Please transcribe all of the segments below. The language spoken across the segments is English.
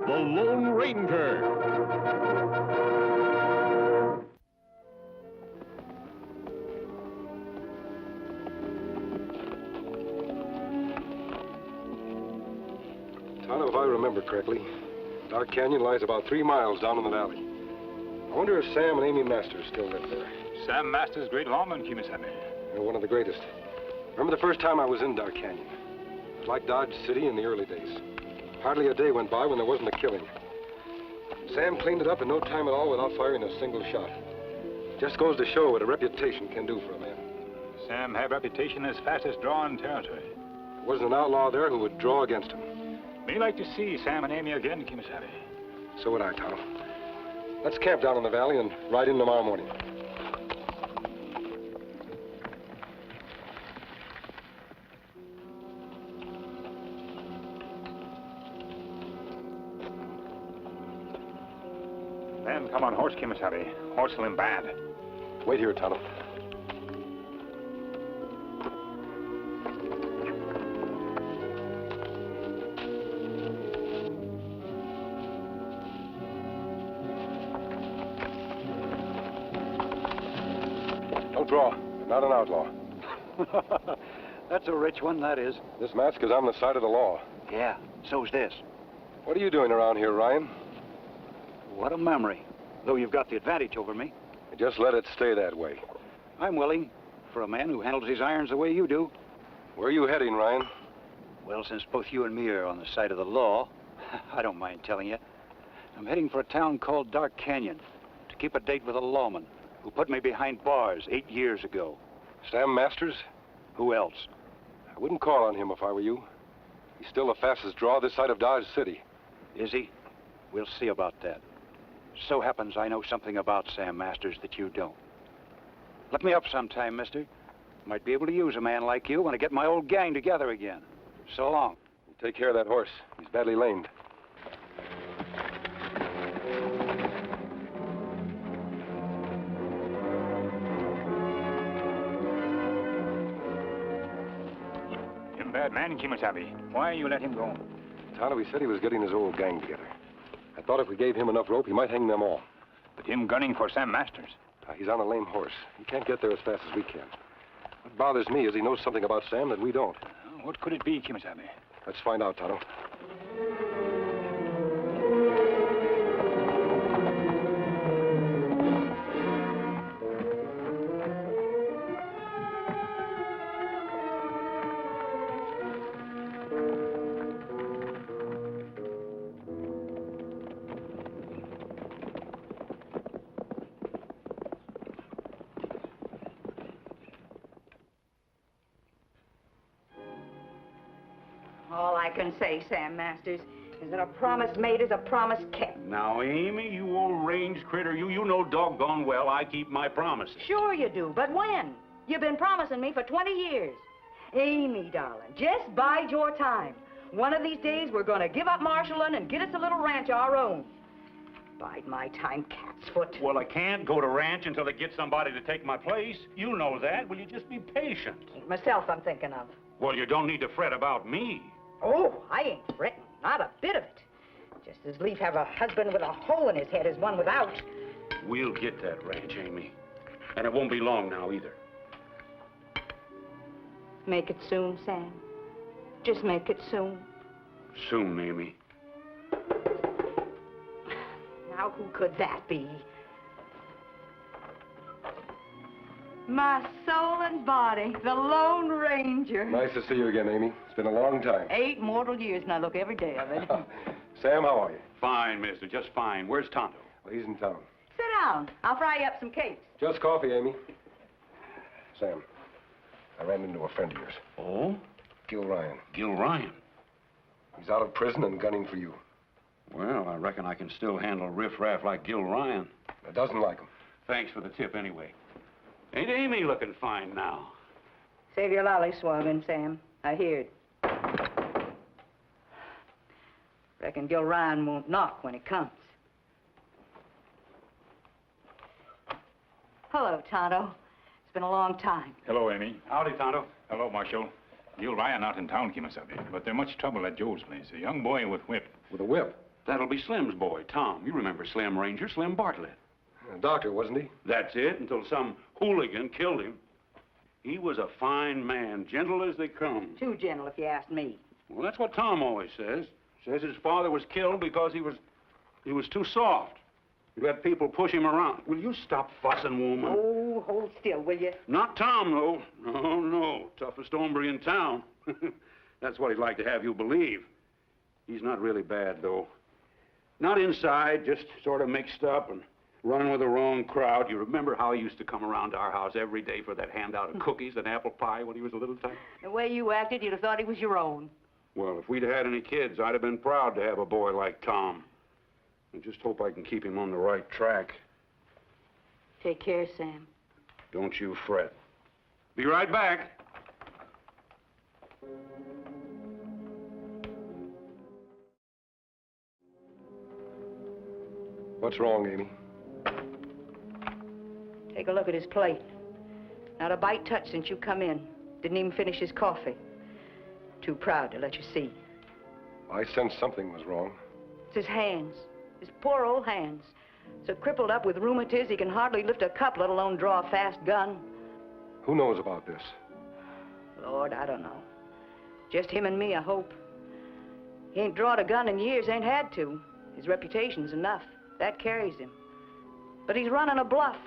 the Lone Ranger. Tonto, if I remember correctly, Dark Canyon lies about 3 miles down in the valley. I wonder if Sam and Amy Masters still live there. Sam Masters, great lawman, Kemo Sabe. They're one of the greatest. Remember the first time I was in Dark Canyon? It was like Dodge City in the early days. Hardly a day went by when there wasn't a killing. Sam cleaned it up in no time at all without firing a single shot. Just goes to show what a reputation can do for a man. Sam had reputation as fastest draw in territory. There wasn't an outlaw there who would draw against him. Me like to see Sam and Amy again, Kemo Sabe. So would I, Tonto. Let's camp down in the valley and ride in tomorrow morning. Men come on horse, Kemo Sabe. Horse will him bad. Wait here, Tonto. Don't draw. I'm not an outlaw. That's a rich one, that is. This mask is on the side of the law. Yeah, so's this. What are you doing around here, Ryan? What a memory. Though you've got the advantage over me. Just let it stay that way. I'm willing, for a man who handles his irons the way you do. Where are you heading, Ryan? Well, since both you and me are on the side of the law, I don't mind telling you. I'm heading for a town called Dark Canyon to keep a date with a lawman who put me behind bars 8 years ago. Sam Masters? Who else? I wouldn't call on him if I were you. He's still the fastest draw this side of Dodge City. Is he? We'll see about that. So happens I know something about Sam Masters that you don't. Look me up sometime, mister. Might be able to use a man like you when I get my old gang together again. So long. Take care of that horse. He's badly lamed. Him bad man, Kemo Sabe. Why you let him go? Tonto, he said he was getting his old gang together. I thought if we gave him enough rope, he might hang them all. But him gunning for Sam Masters. He's on a lame horse. He can't get there as fast as we can. What bothers me is he knows something about Sam that we don't. What could it be, Kemo Sabe? Let's find out, Tonto. All I can say, Sam Masters, is that a promise made is a promise kept. Now, Amy, you old range critter, you know doggone well I keep my promises. Sure you do, but when? You've been promising me for 20 years. Amy, darling, just bide your time. One of these days, we're going to give up marshalling and get us a little ranch of our own. Bide my time, cat's foot. Well, I can't go to ranch until I get somebody to take my place. You know that. Will you just be patient? Ain't myself I'm thinking of. Well, you don't need to fret about me. Oh, I ain't fretting. Not a bit of it. Just as lief have a husband with a hole in his head as one without. We'll get that ranch, Amy. And it won't be long now, either. Make it soon, Sam. Just make it soon. Soon, Amy. Now, who could that be? My soul and body, the Lone Ranger. Nice to see you again, Amy. It's been a long time. 8 mortal years, and I look every day of it. Sam, how are you? Fine, mister, just fine. Where's Tonto? Well, he's in town. Sit down. I'll fry you up some cakes. Just coffee, Amy. Sam, I ran into a friend of yours. Oh? Gil Ryan. Gil Ryan. He's out of prison and gunning for you. Well, I reckon I can still handle riff-raff like Gil Ryan. It doesn't like him. Thanks for the tip, anyway. Ain't Amy looking fine now? Save your lollyswogging, Sam. I heard. Reckon Gil Ryan won't knock when he comes. Hello, Tonto. It's been a long time. Hello, Amy. Howdy, Tonto. Hello, Marshal. Gil Ryan out in town, Kemo Sabe. But there's much trouble at Joe's place. A young boy with whip. With a whip? That'll be Slim's boy, Tom. You remember Slim Ranger, Slim Bartlett. A doctor, wasn't he? That's it, until some hooligan killed him. He was a fine man, gentle as they come. Too gentle, if you ask me. Well, that's what Tom always says. Says his father was killed because he was too soft. He let people push him around. Will you stop fussing, woman? Oh, hold still, will you? Not Tom, though. No, no. Toughest hombre in town. That's what he'd like to have you believe. He's not really bad, though. Not inside, just sort of mixed up and running with the wrong crowd. You remember how he used to come around to our house every day for that handout of cookies and apple pie when he was a little time? The way you acted, you'd have thought he was your own. Well, if we'd had any kids, I'd have been proud to have a boy like Tom. I just hope I can keep him on the right track. Take care, Sam. Don't you fret. Be right back. What's wrong, Amy? Take a look at his plate. Not a bite touched since you come in. Didn't even finish his coffee. Too proud to let you see. I sensed something was wrong. It's his hands. His poor old hands. So crippled up with rheumatiz, he can hardly lift a cup, let alone draw a fast gun. Who knows about this? Lord, I don't know. Just him and me, I hope. He ain't drawed a gun in years, ain't had to. His reputation's enough. That carries him. But he's running a bluff.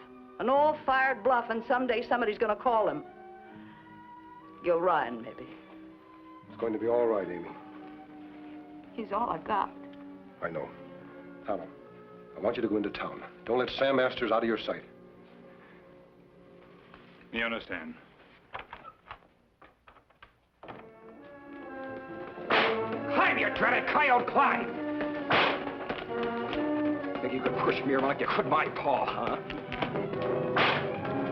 An all-fired bluff, and someday somebody's gonna call him. Gil Ryan, maybe. It's going to be all right, Amy. He's all I've got. I know. Tonto, I want you to go into town. Don't let Sam Masters out of your sight. You understand? Climb, you dreaded coyote, climb! Think you could push me around like you could my paw, huh?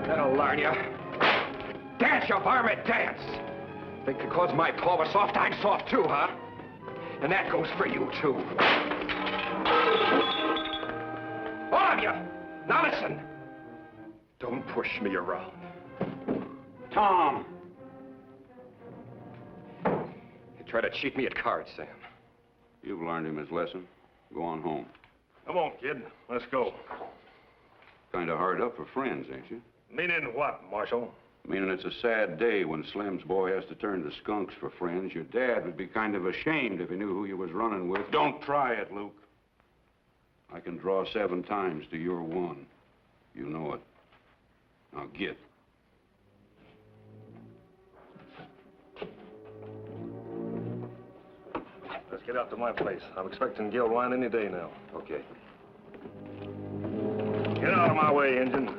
That'll learn you. Dance, you varmint, dance! Think because my paw was soft, I'm soft too, huh? And that goes for you, too. All of you! Now listen! Don't push me around. Tom! You try to cheat me at cards, Sam. You've learned him his lesson. Go on home. Come on, kid. Let's go. Kind of hard up for friends, ain't you? Meaning what, Marshal? Meaning it's a sad day when Slim's boy has to turn to skunks for friends. Your dad would be kind of ashamed if he knew who you was running with. Don't try it, Luke. I can draw 7 times to your 1. You know it. Now get. Let's get out to my place. I'm expecting Gil Ryan any day now. Okay. Get out of my way, Injun.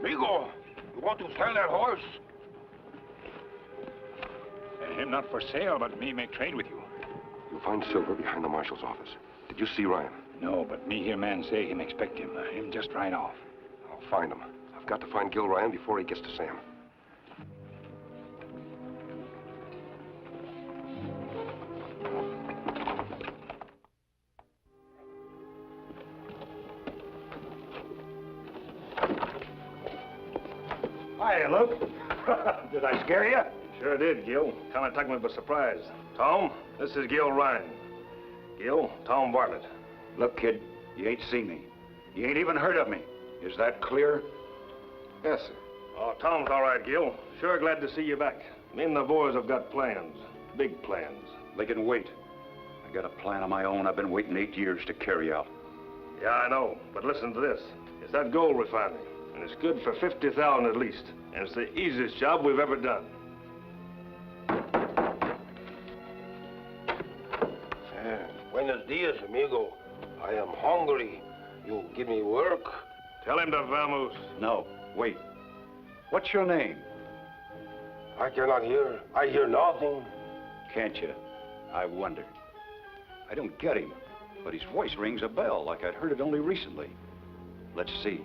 Amigo, you want to sell that horse? Him not for sale, but me make trade with you. You'll find Silver behind the marshal's office. Did you see Ryan? No, but me hear man say him expect him. Him just right off. I'll find him. I've got to find Gil Ryan before he gets to Sam. Hi, Luke. Did I scare you? Sure did, Gil. Kind of took me by surprise. Tom, this is Gil Ryan. Gil, Tom Bartlett. Look, kid, you ain't seen me. You ain't even heard of me. Is that clear? Yes, sir. Oh, Tom's all right, Gil. Sure glad to see you back. Me and the boys have got plans. Big plans. They can wait. I got a plan of my own I've been waiting 8 years to carry out. Yeah, I know. But listen to this. It's that gold refinery. And it's good for 50,000 at least. And it's the easiest job we've ever done. Buenos dias, amigo. I am hungry. You give me work? Tell him to vamoose. No, wait. What's your name? I cannot hear. I hear nothing. Can't you? I wonder. I don't get him, but his voice rings a bell like I'd heard it only recently. Let's see.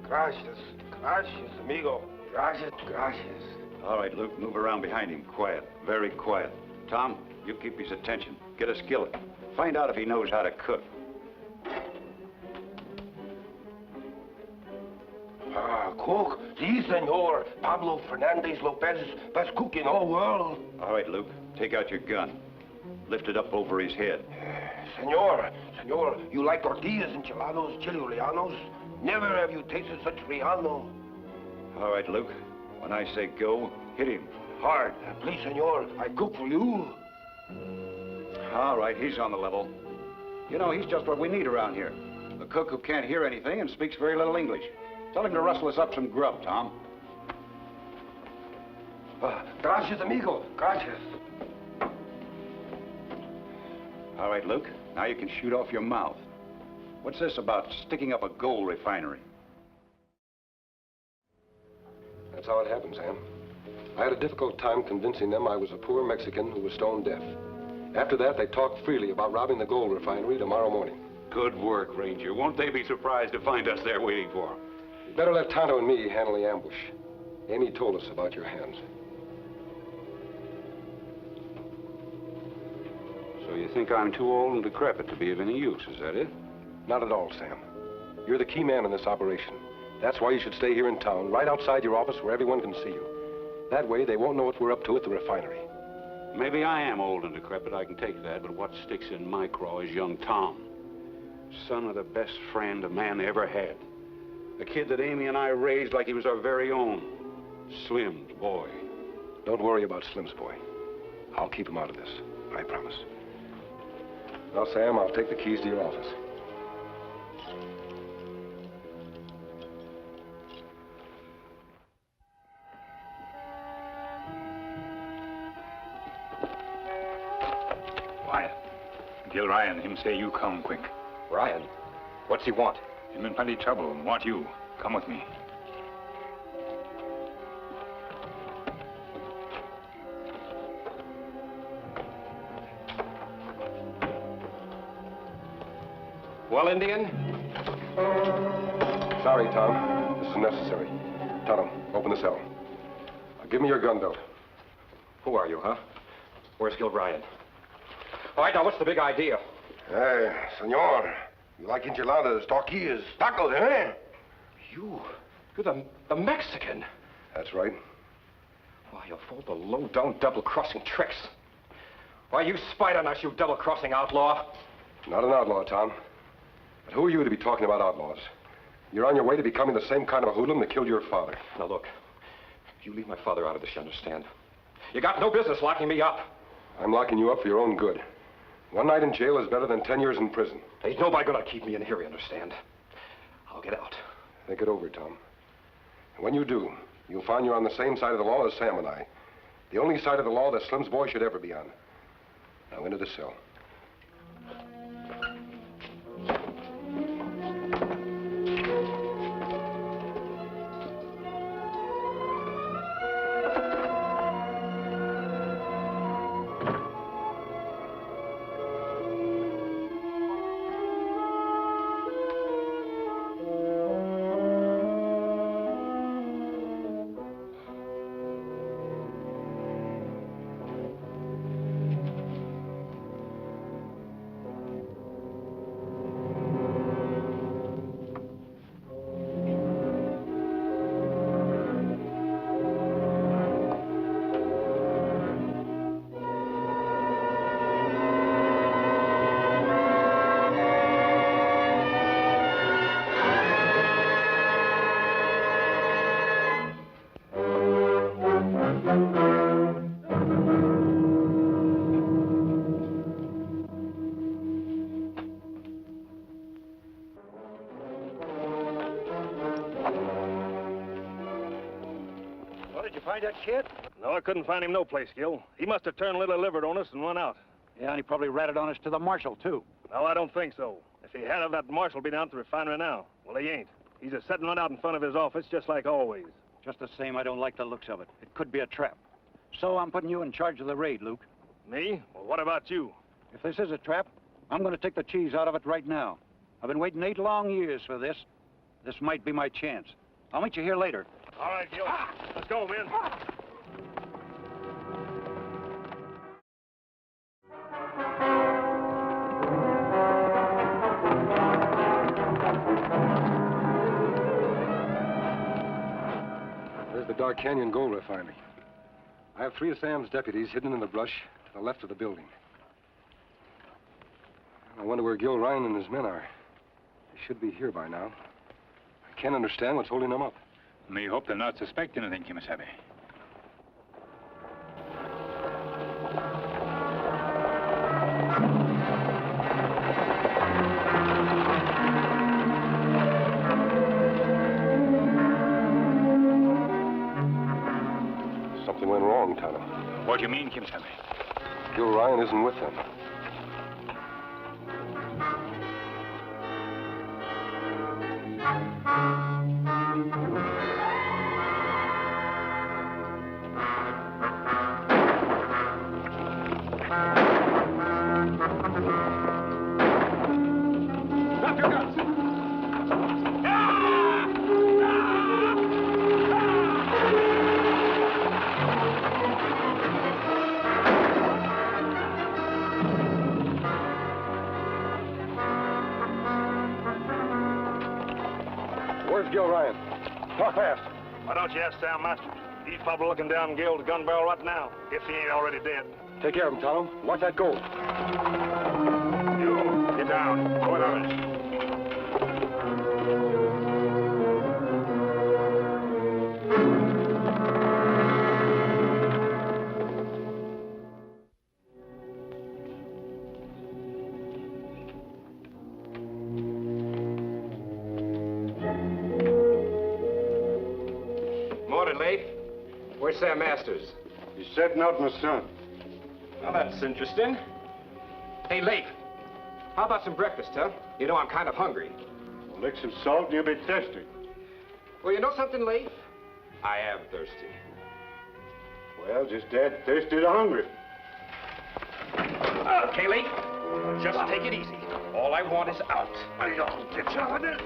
Gracias, gracias, amigo. Gracias, gracias. All right, Luke, move around behind him. Quiet, very quiet. Tom, you keep his attention. Get a skillet. Find out if he knows how to cook. Cook, si, senor. Pablo Fernandez Lopez, best cook in all world. All right, Luke. Take out your gun. Lift it up over his head. Senor, you like tortillas, enchiladas, chili rellenos? Never have you tasted such relleno. All right, Luke. When I say go, hit him. Hard. Please, senor, I cook for you. All right, he's on the level. You know, he's just what we need around here. A cook who can't hear anything and speaks very little English. Tell him to rustle us up some grub, Tom. Gracias, amigo. Gracias. All right, Luke. Now you can shoot off your mouth. What's this about sticking up a gold refinery? That's how it happened, Sam. I had a difficult time convincing them I was a poor Mexican who was stone deaf. After that, they talked freely about robbing the gold refinery tomorrow morning. Good work, Ranger. Won't they be surprised to find us there waiting for them? You'd better let Tonto and me handle the ambush. Amy told us about your hands. So you think I'm too old and decrepit to be of any use, is that it? Not at all, Sam. You're the key man in this operation. That's why you should stay here in town, right outside your office where everyone can see you. That way, they won't know what we're up to at the refinery. Maybe I am old and decrepit, I can take that, but what sticks in my craw is young Tom. Son of the best friend a man ever had. A kid that Amy and I raised like he was our very own. Slim's boy. Don't worry about Slim's boy. I'll keep him out of this. I promise. Now, Sam, I'll take the keys to your office. Wyatt. Gil Ryan, him say you come quick. Ryan? What's he want? Him in plenty trouble and want you. Come with me. Well, Indian? Sorry, Tom. This is necessary. Tonto, open the cell. Give me your gun belt. Who are you, huh? Where's Gil Ryan? All right, now, what's the big idea? Hey, senor, you like enchiladas, tortillas, tacos, eh? You're the Mexican. That's right. Why, you're full of the low-down double-crossing tricks. Why, you spied on us, you double-crossing outlaw. Not an outlaw, Tom. But who are you to be talking about outlaws? You're on your way to becoming the same kind of a hoodlum that killed your father. Now, look, you leave my father out of this, you understand? You got no business locking me up. I'm locking you up for your own good. One night in jail is better than 10 years in prison. Ain't nobody gonna keep me in here, you understand? I'll get out. Think it over, Tom. And when you do, you'll find you're on the same side of the law as Sam and I. The only side of the law that Slim's boy should ever be on. Now into the cell. Find that kid? No, I couldn't find him no place, Gil. He must have turned liver on us and run out. Yeah, and he probably ratted on us to the marshal, too. No, I don't think so. If he had, that marshal be down at the refinery now. Well, he ain't. He's just sitting right out in front of his office, just like always. Just the same, I don't like the looks of it. It could be a trap. So I'm putting you in charge of the raid, Luke. Me? Well, what about you? If this is a trap, I'm going to take the cheese out of it right now. I've been waiting 8 long years for this. This might be my chance. I'll meet you here later. All right, Gil. Let's go, men. the Dark Canyon Gold Refinery. I have 3 of Sam's deputies hidden in the brush to the left of the building. I wonder where Gil Ryan and his men are. They should be here by now. I can't understand what's holding them up. We hope they'll not suspect anything, Kemo Sabe. Something went wrong, Tonto. What do you mean, Kemo Sabe? Gil Ryan isn't with them. Drop your guns! Where's Gil Ryan? Talk fast. Why don't you ask Sam Masters? He's probably looking down Gil's gun barrel right now, if he ain't already dead. Take care of him, Tonto. Watch that gold. You, get down. Go with others. Morning, Leif. Where's Sam Masters? He's setting out in the sun. Well, that's interesting. Hey, Leif, how about some breakfast, huh? You know, I'm kind of hungry. Well, lick some salt and you'll be thirsty. Well, you know something, Leif? I am thirsty. Well, just dead thirsty to hungry. Okay, Leif, just take it easy. All I want is out. I don't get you on it.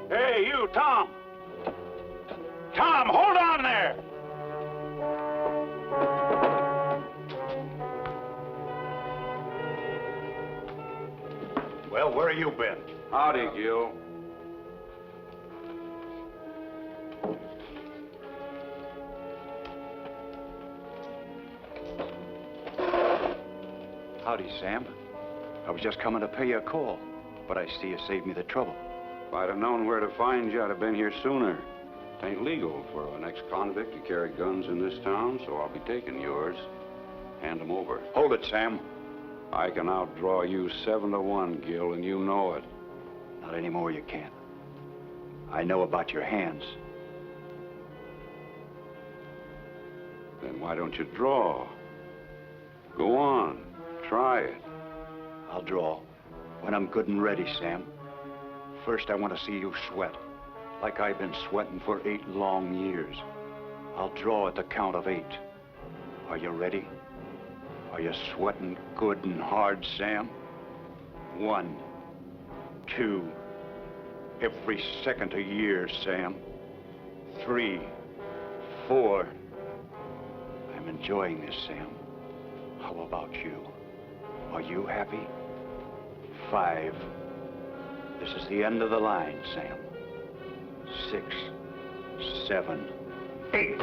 Hey, you, Tom! Tom, hold on there! Well, where have you been? Howdy, Gil. Howdy, Sam. I was just coming to pay you a call, but I see you saved me the trouble. If I'd have known where to find you, I'd have been here sooner. It ain't legal for an ex-convict to carry guns in this town, so I'll be taking yours. Hand them over. Hold it, Sam. I can outdraw you 7-1, Gil, and you know it. Not anymore, you can't. I know about your hands. Then why don't you draw? Go on, try it. I'll draw when I'm good and ready, Sam. First, I want to see you sweat, like I've been sweating for 8 long years. I'll draw at the count of 8. Are you ready? Are you sweating good and hard, Sam? 1, 2, every second a year, Sam. 3, 4. I'm enjoying this, Sam. How about you? Are you happy? 5. This is the end of the line, Sam. 6, 7, 8.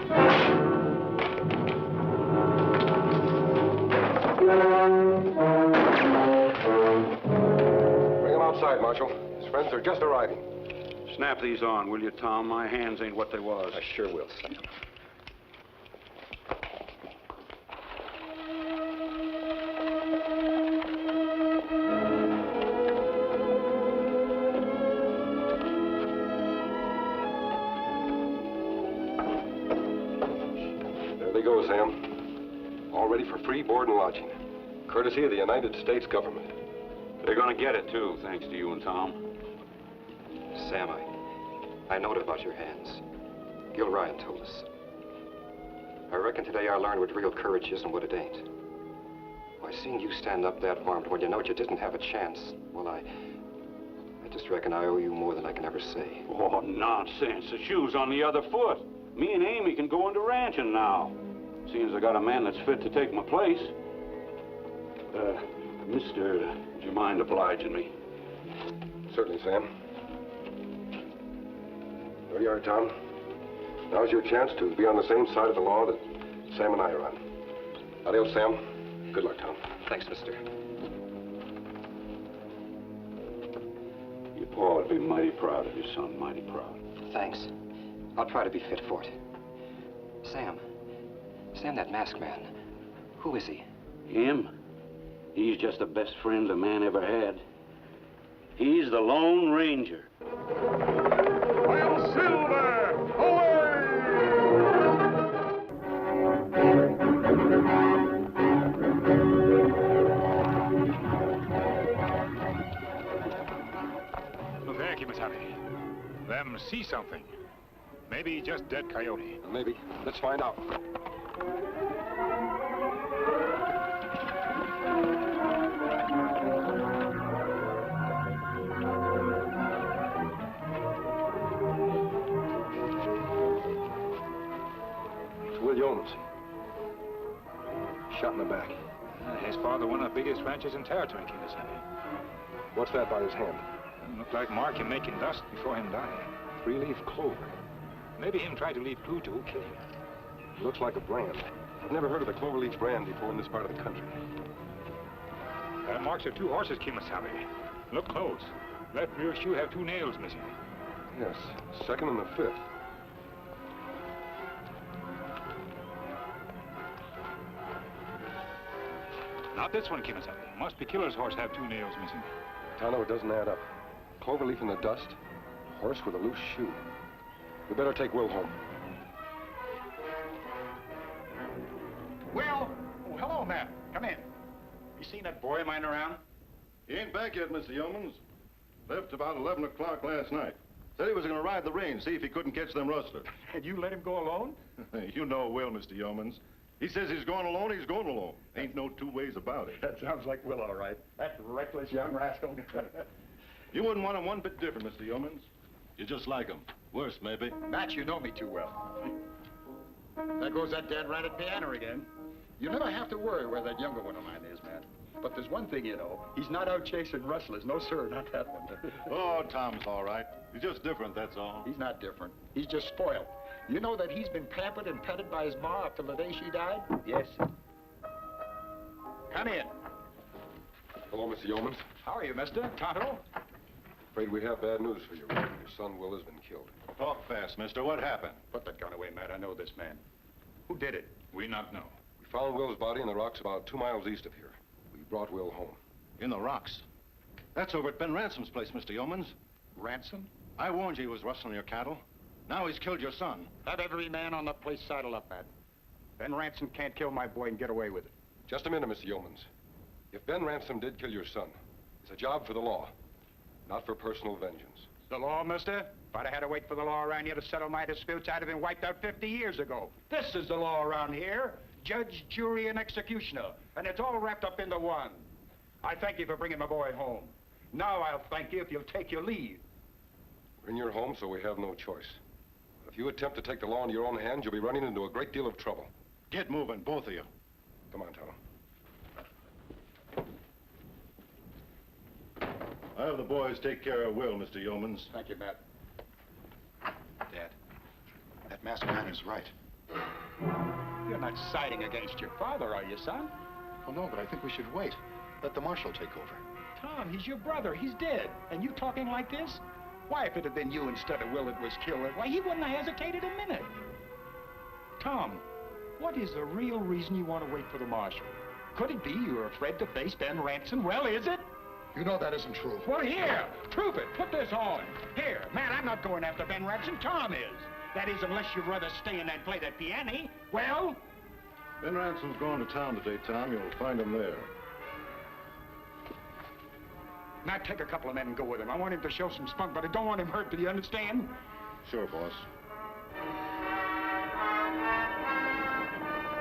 Bring him outside, Marshal. His friends are just arriving. Snap these on, will you, Tom? My hands ain't what they was. I sure will, Sam. Go, Sam. All ready for free board and lodging, courtesy of the United States government. They're gonna get it, too, thanks to you and Tom. Sam, I knowed about your hands. Gil Ryan told us. I reckon today I learned what real courage is and what it ain't. Why, seeing you stand up that armed when you know you didn't have a chance, well, I just reckon I owe you more than I can ever say. Oh, nonsense. The shoe's on the other foot. Me and Amy can go into ranching now. Seeing as I got a man that's fit to take my place. Mister, would you mind obliging me? Certainly, Sam. There you are, Tom. Now's your chance to be on the same side of the law that Sam and I are on. Adios, Sam. Good luck, Tom. Thanks, mister. Your pa would be mighty proud of your son, mighty proud. Thanks. I'll try to be fit for it. Sam, that masked man, who is he? Him? He's just the best friend a man ever had. He's the Lone Ranger. Wild Silver! Away! Look there, Kemo Sabe. Them see something. Maybe just dead coyote. Maybe. Let's find out. It's Will Jones. Shot in the back. His father won the biggest ranches in territory, Kemo Sabe. What's that by his hand? Looked like mark him making dust before him dying. Three-leaf clover. Maybe him tried to leave clue to who killed him. Looks like a brand. I've never heard of the cloverleaf brand before in this part of the country. Marks of two horses, Kemo Sabe. Look close. That rear shoe have two nails missing. Yes, second and the fifth. Not this one, Kemo Sabe. Must be Killer's horse have two nails missing. Tonto, it doesn't add up. Cloverleaf in the dust, horse with a loose shoe. We better take Will home. Will! Oh, hello, Matt. Come in. You seen that boy of mine around? He ain't back yet, Mr. Yeomans. Left about 11 o'clock last night. Said he was going to ride the range, see if he couldn't catch them rustlers. And you let him go alone? You know Will, Mr. Yeomans. He says he's going alone, he's going alone. Ain't no two ways about it. That sounds like Will, all right. That reckless young rascal. You wouldn't want him one bit different, Mr. Yeomans. You're just like him. Worse, maybe. Matt, you know me too well. There goes that dead rat at piano again. You never have to worry where that younger one of mine is, Matt. But there's one thing you know. He's not out chasing rustlers. No, sir, not that one. Oh, Tom's all right. He's just different, that's all. He's not different. He's just spoiled. You know that he's been pampered and petted by his ma up till the day she died? Yes. Come in. Hello, Mr. Yeomans. How are you, mister? Tonto? Afraid we have bad news for you. Your son, Will, has been killed. Talk fast, mister. What happened? Put that gun away, Matt. I know this man. Who did it? We not know. We found Will's body in the rocks about 2 miles east of here. We brought Will home. In the rocks. That's over at Ben Ransom's place, Mr. Yeomans. Ransom? I warned you he was rustling your cattle. Now he's killed your son. Have every man on the place saddle up, Matt. Ben Ransom can't kill my boy and get away with it. Just a minute, Mr. Yeomans. If Ben Ransom did kill your son, it's a job for the law, not for personal vengeance. The law, mister? If I'd have had to wait for the law around here to settle my disputes, I'd have been wiped out 50 years ago. This is the law around here. Judge, jury, and executioner. And it's all wrapped up into one. I thank you for bringing my boy home. Now I'll thank you if you'll take your leave. We're in your home, so we have no choice. If you attempt to take the law into your own hands, you'll be running into a great deal of trouble. Get moving, both of you. Come on, Tonto. I have the boys take care of Will, Mr. Yeomans. Thank you, Matt. Dad, that masked man is right. You're not siding against your father, are you, son? Well, no, but I think we should wait. Let the marshal take over. Tom, he's your brother. He's dead. And you talking like this? Why, if it had been you instead of Will that was killed, why, he wouldn't have hesitated a minute. Tom, what is the real reason you want to wait for the marshal? Could it be you're afraid to face Ben Ransom? Well, is it? You know that isn't true. Well, here, prove it. Put this on. Here, man, I'm not going after Ben Ransom. Tom is. That is, unless you'd rather stay in and play that piano. Well? Ben Ransom's going to town today, Tom. You'll find him there. Now, take a couple of men and go with him. I want him to show some spunk, but I don't want him hurt, do you understand? Sure, boss.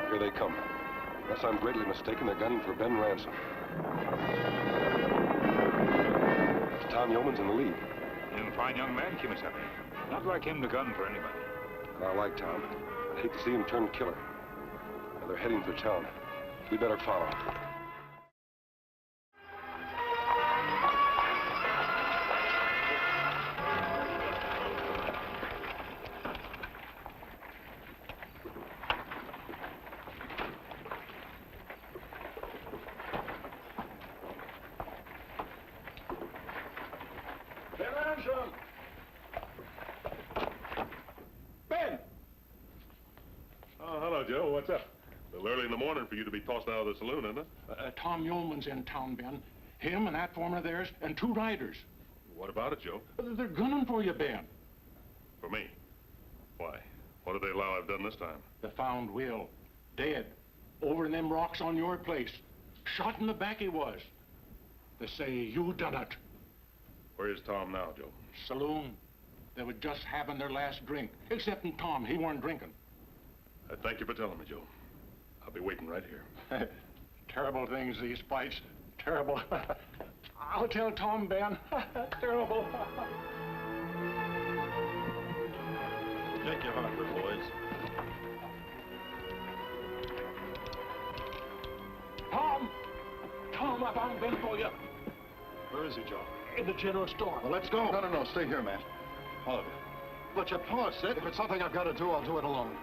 Here they come. Unless I'm greatly mistaken, they're gunning for Ben Ransom. It's Tom Yeoman's in the lead. Young, fine young man, Kemo Sabe. Not like him to gun for anybody. I like Tom. I'd hate to see him turn killer. Now they're heading for town. We better follow. Ben! Oh, hello, Joe. What's up? A little early in the morning for you to be tossed out of the saloon, isn't it? Tom Yeoman's in town, Ben. Him and that foreman of theirs and 2 riders. What about it, Joe? They're gunning for you, Ben. For me? Why? What did they allow I've done this time? They found Will, dead, over in them rocks on your place. Shot in the back he was. They say you done it. Where is Tom now, Joe? Saloon. They were just having their last drink. Excepting Tom, he weren't drinking. Thank you for telling me, Joe. I'll be waiting right here. Terrible things, these fights. Terrible. I'll tell Tom, Ben. Terrible. Take your heart, boys. Tom! Tom, I found Ben for you. Where is he, Joe? In the general store. Well, let's go. No, stay here, Matt. All of you. But your paw said if it's something I've got to do, I'll do it alone.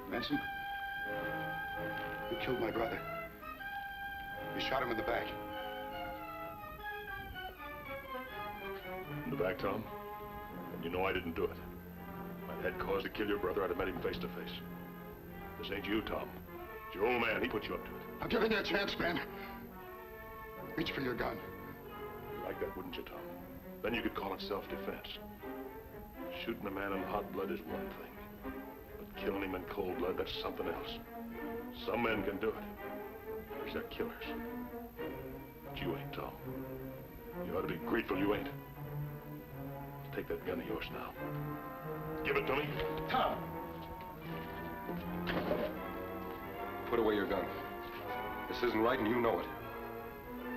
Ransom, you killed my brother. You shot him in the back. In the back, Tom? And you know I didn't do it. If I had cause to kill your brother, I'd have met him face to face. This ain't you, Tom. It's your old man. He put you up to it. I'm giving you a chance, Ben. Reach for your gun. You'd like that, wouldn't you, Tom? Then you could call it self-defense. Shooting a man in hot blood is one thing. But killing him in cold blood, that's something else. Some men can do it. These are killers. But you ain't, Tom. You ought to be grateful you ain't. Take that gun of yours now. Give it to me. Tom! Put away your gun. This isn't right and you know it.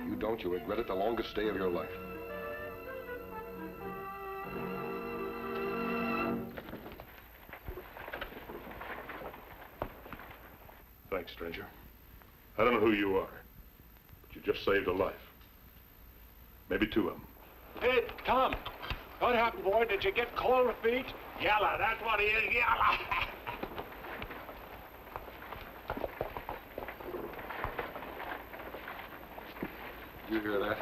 If you don't, you'll regret it the longest day of your life. Thanks, stranger. I don't know who you are, but you just saved a life. Maybe 2 of them. Hey, Tom! What happened, boy? Did you get cold feet? Yalla, that's what he is, yalla! You hear that?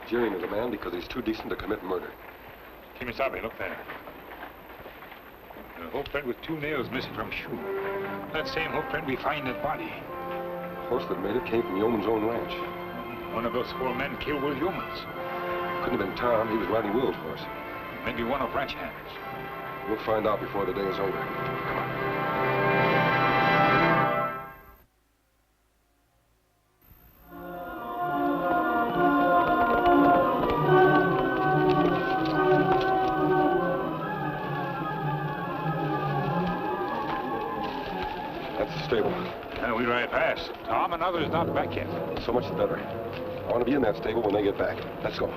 Jeering at a man because he's too decent to commit murder. Kemo Sabe, look there. A hoof print with 2 nails missing from a shoe. That same hoof print we find in the body. The horse that made it came from Yeoman's own ranch. One of those 4 men killed Will Yeoman's. Couldn't have been Tom. He was riding Will's horse. Maybe one of ranch hands. We'll find out before the day is over. Come on. That's the stable. We ride past. Tom and others not back yet. So much the better. I want to be in that stable when they get back. Let's go.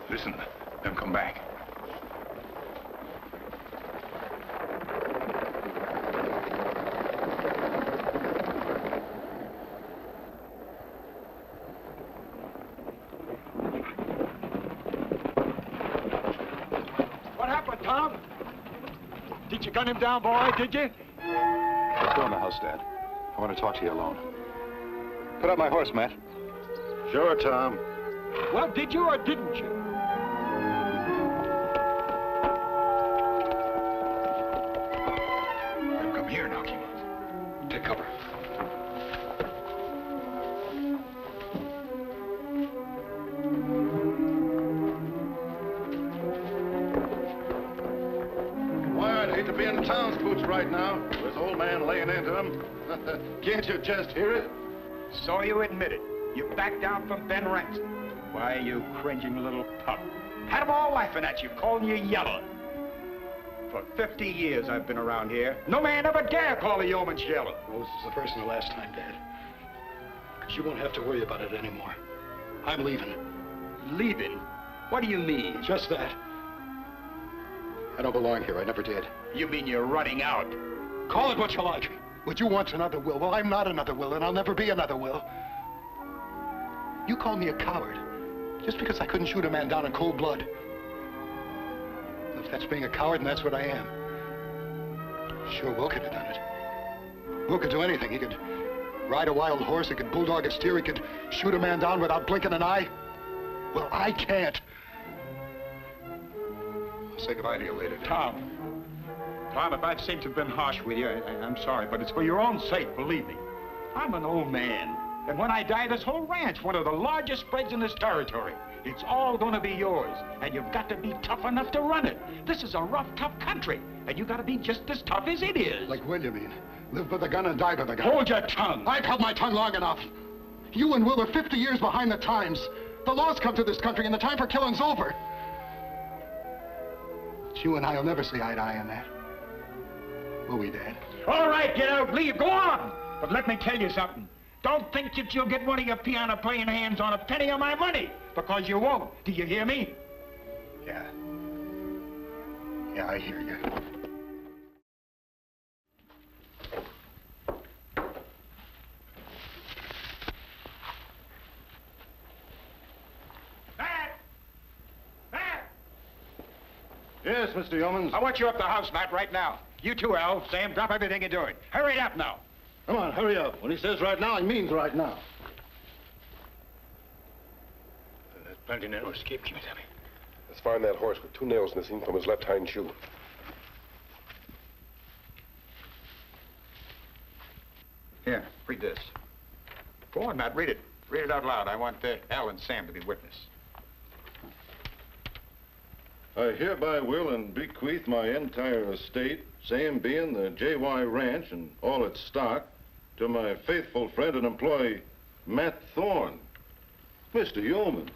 Listen, them come back. What happened, Tom? Did you gun him down, boy, did you? Let's go in the house, Dad. I want to talk to you alone. Put up my horse, Matt. Sure, Tom. Well, did you or didn't you? Come here now, Kemo. Take cover. be in town's boots right now. This old man laying into him. Can't you just hear it? So you admit it. You backed down from Ben Rent. Why, you cringing little pup. Had 'em all laughing at you, calling you yellow. For 50 years I've been around here. No man ever dare call a yeoman yellow. Well, this is the first and the last time, Dad. You won't have to worry about it anymore. I'm leaving. Leaving? What do you mean? Just that. I don't belong here. I never did. You mean you're running out? Call it what you like. Would you want another will? Well, I'm not another will, and I'll never be another will. You called me a coward just because I couldn't shoot a man down in cold blood. If that's being a coward, then that's what I am. Sure, Will could have done it. Will could do anything. He could ride a wild horse, he could bulldog a steer, he could shoot a man down without blinking an eye. Well, I can't. I'll say goodbye to you later. Tom, if I've seemed to have been harsh with you, I'm sorry, but it's for your own sake, believe me. I'm an old man, and when I die, this whole ranch, one of the largest spreads in this territory, it's all going to be yours, and you've got to be tough enough to run it. This is a rough, tough country, and you got to be just as tough as it is. Like Will, you mean? Live by the gun and die by the gun. Hold your tongue. I've held my tongue long enough. You and Will are 50 years behind the times. The law's come to this country, and the time for killing's over. But you and I will never see eye to eye on that. Will we, Dad? All right, get out, leave, go on. But let me tell you something. Don't think that you'll get one of your piano-playing hands on a penny of my money, because you won't. Do you hear me? Yeah. Yeah, I hear you. Yes, Mr. Yeomans. I want you up the house, Matt, right now. You too, Al. Sam, drop everything you're doing. Hurry it up now. Come on, hurry up. When he says right now, he means right now. That's plenty narrow escape, Kemo Sabe. Let's find that horse with 2 nails missing from his left hind shoe. Here, read this. Go on, Matt, read it. Read it out loud. I want Al and Sam to be witness. I hereby will and bequeath my entire estate, same being the J.Y. Ranch and all its stock, to my faithful friend and employee, Matt Thorne. Mr. Yeomans,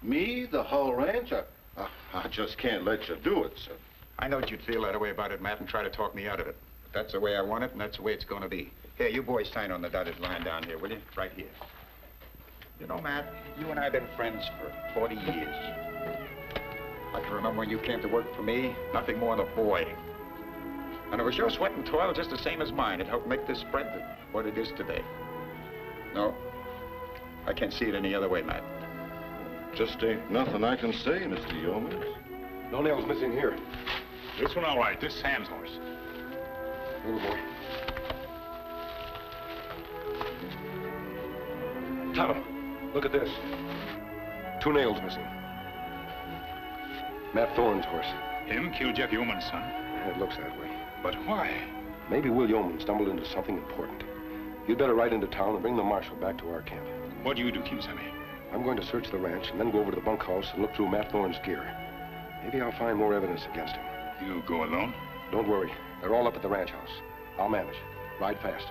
me, the whole ranch? I just can't let you do it, sir. I know you'd feel that way about it, Matt, and try to talk me out of it. But that's the way I want it, and that's the way it's going to be. Here, you boys sign on the dotted line down here, will you? Right here. You know, Matt, you and I have been friends for 40 years. I can remember when you came to work for me, nothing more than a boy. And it was your sweat and toil just the same as mine. It helped make this spread what it is today. No, I can't see it any other way, Matt. Just ain't nothing I can say, Mr. Yeomans. No nails missing here. This one all right. This Sam's horse. Little boy. Tom, look at this. 2 nails missing. Matt Thorne's horse. Him killed Jeff Yeoman's son. It looks that way. But why? Maybe Will Yeoman stumbled into something important. You'd better ride into town and bring the marshal back to our camp. What do you do, Kemo Sabe? I'm going to search the ranch and then go over to the bunkhouse and look through Matt Thorne's gear. Maybe I'll find more evidence against him. You go alone? Don't worry. They're all up at the ranch house. I'll manage. Ride fast.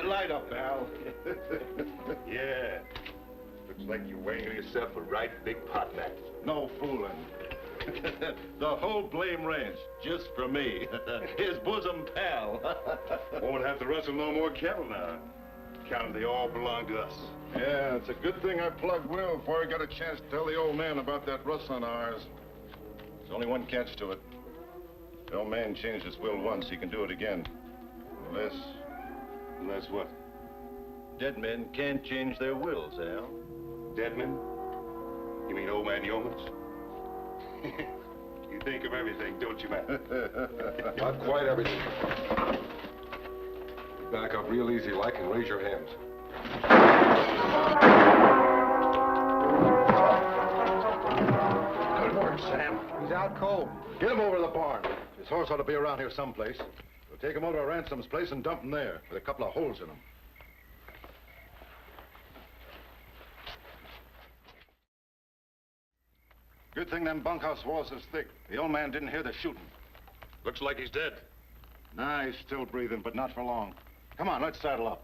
Light up, Al. Yeah. Looks like you're weighing yourself a right big pot, Matt. No fooling. The whole blame ranch, just for me. His bosom pal. Won't have to rustle no more cattle now. Counting they all belong to us. Yeah, it's a good thing I plugged Will before I got a chance to tell the old man about that rustling of ours. There's only one catch to it. The old man changed his will once, he can do it again. Unless what? Dead men can't change their wills, Al. Dead men? You mean old man Yeomans? You think of everything, don't you, man? Not quite everything. Back up real easy like and raise your hands. Good work, Sam. He's out cold. Get him over to the barn. His horse ought to be around here someplace. We'll take him over to Ransom's place and dump him there, with a couple of holes in him. Good thing them bunkhouse walls is thick. The old man didn't hear the shooting. Looks like he's dead. Nah, he's still breathing, but not for long. Come on, let's saddle up.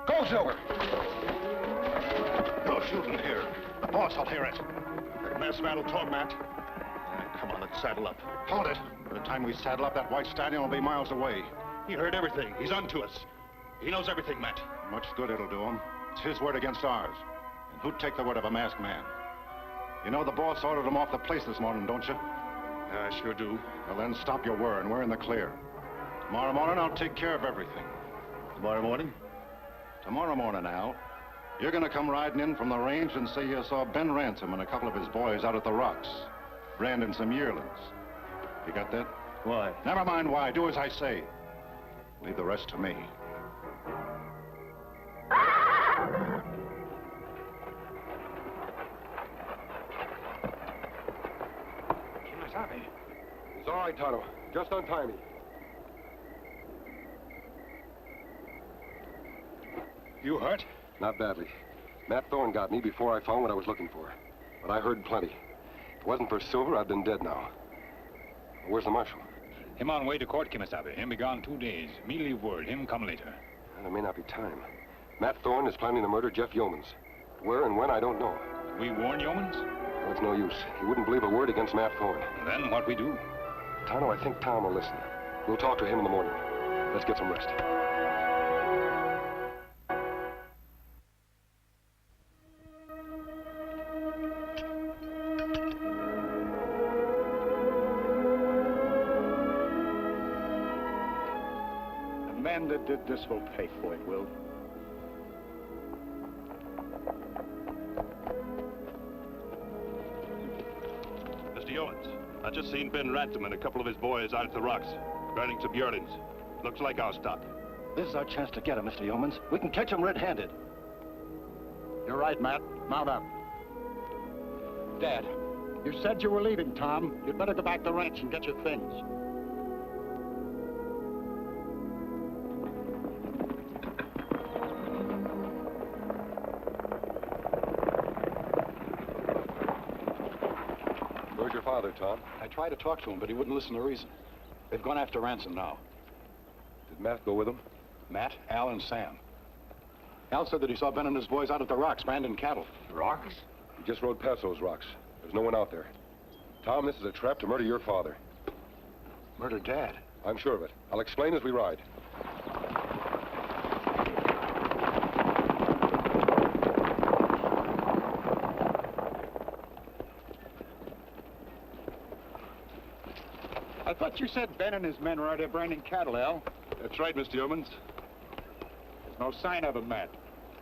Go, Silver! No shooting here. The boss will hear it. That masked man will talk, Matt. Come on, let's saddle up. Hold it. By the time we saddle up, that white stallion will be miles away. He heard everything. He's onto us. He knows everything, Matt. Much good it'll do him. It's his word against ours. And who'd take the word of a masked man? You know the boss ordered him off the place this morning, don't you? I sure do. Well, then stop your worrying. We're in the clear. Tomorrow morning, I'll take care of everything. Tomorrow morning? Tomorrow morning, Al. You're gonna come riding in from the range and say you saw Ben Ransom and a couple of his boys out at the rocks, branding some yearlings. You got that? Why? Never mind why. Do as I say. Leave the rest to me. Kemo Sabe. It's all right, Tonto. Just untie me. You hurt? Not badly. Matt Thorne got me before I found what I was looking for. But I heard plenty. If it wasn't for Silver, I'd been dead now. Where's the marshal? Him on way to court, Kemo Sabe. Him be gone 2 days. Me leave word. Him come later. And there may not be time. Matt Thorne is planning to murder Jeff Yeomans. Where and when, I don't know. We warn Yeomans? Well, it's no use. He wouldn't believe a word against Matt Thorne. Then what we do? Tonto, I think Tom will listen. We'll talk to him in the morning. Let's get some rest. The man that did this will pay for it, Will. Mr. Yeomans, I just seen Ben Ransom and a couple of his boys out at the rocks, burning some yearlings. Looks like our stock. This is our chance to get him, Mr. Yeomans. We can catch him red-handed. You're right, Matt. Mount up. Dad, you said you were leaving, Tom. You'd better go back to the ranch and get your things. Where's your father, Tom? I tried to talk to him, but he wouldn't listen to reason. They've gone after Ransom now. Did Matt go with him? Matt, Al, and Sam. Al said that he saw Ben and his boys out at the rocks, branding cattle. Rocks? He just rode past those rocks. There's no one out there. Tom, this is a trap to murder your father. Murder Dad? I'm sure of it. I'll explain as we ride. I thought you said Ben and his men were out there branding cattle, Al. That's right, Mr. Yeomans. There's no sign of them, Matt.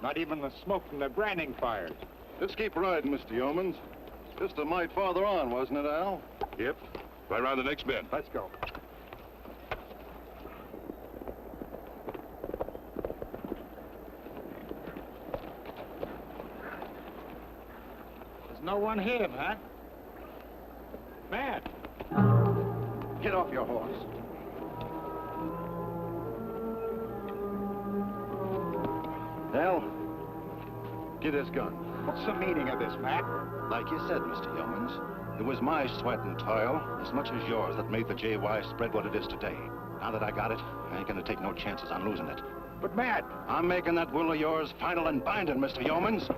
Not even the smoke from their branding fires. Let's keep riding, Mr. Yeomans. Just a mite farther on, wasn't it, Al? Yep. Right around the next bend. Let's go. There's no one here, Matt. Matt! Get off your horse. Al, get his gun. What's the meaning of this, Matt? Like you said, Mr. Yeomans, it was my sweat and toil, as much as yours, that made the JY spread what it is today. Now that I got it, I ain't gonna take no chances on losing it. But, Matt, I'm making that will of yours final and binding, Mr. Yeomans.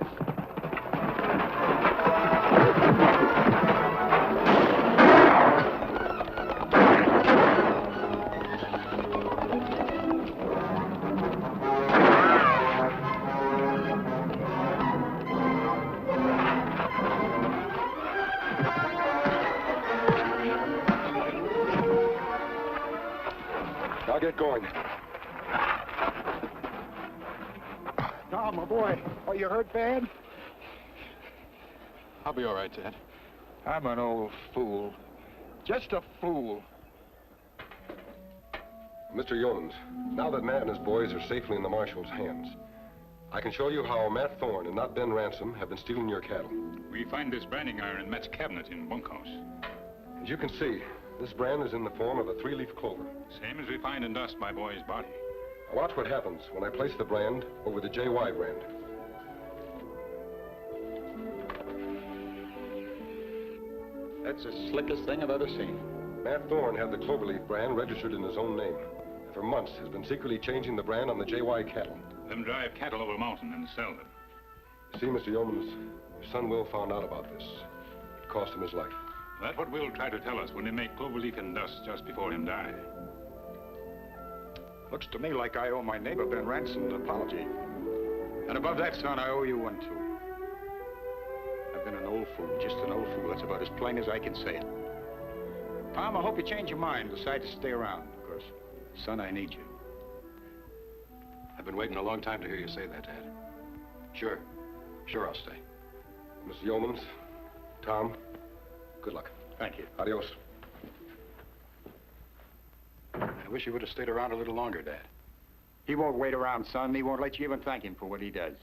I'll get going. Tom, my boy. Are you hurt bad? I'll be all right, Dad. I'm an old fool. Just a fool. Mr. Yeomans, now that Matt and his boys are safely in the marshal's hands, I can show you how Matt Thorne and not Ben Ransom have been stealing your cattle. We find this branding iron in Matt's cabinet in bunkhouse. As you can see, this brand is in the form of a 3-leaf clover. Same as we find in dust my boy's body. Now watch what happens when I place the brand over the JY brand. That's the slickest thing I've ever seen. Matt Thorne had the cloverleaf brand registered in his own name, and for months has been secretly changing the brand on the JY cattle. Them drive cattle over mountain and sell them. You see, Mr. Yeomans, your son Will found out about this. It cost him his life. That's what Will tried to tell us when they make cloverleaf and dust just before him die. Looks to me like I owe my neighbor Ben Ransom an apology. And above that, son, I owe you one, too. I've been an old fool, just an old fool. That's about as plain as I can say it. Tom, I hope you change your mind and decide to stay around, because, son, I need you. I've been waiting a long time to hear you say that, Dad. Sure. Sure, I'll stay. Mr. Yeomans, Tom, good luck. Thank you. Adios. I wish you would have stayed around a little longer, Dad. He won't wait around, son. He won't let you even thank him for what he does.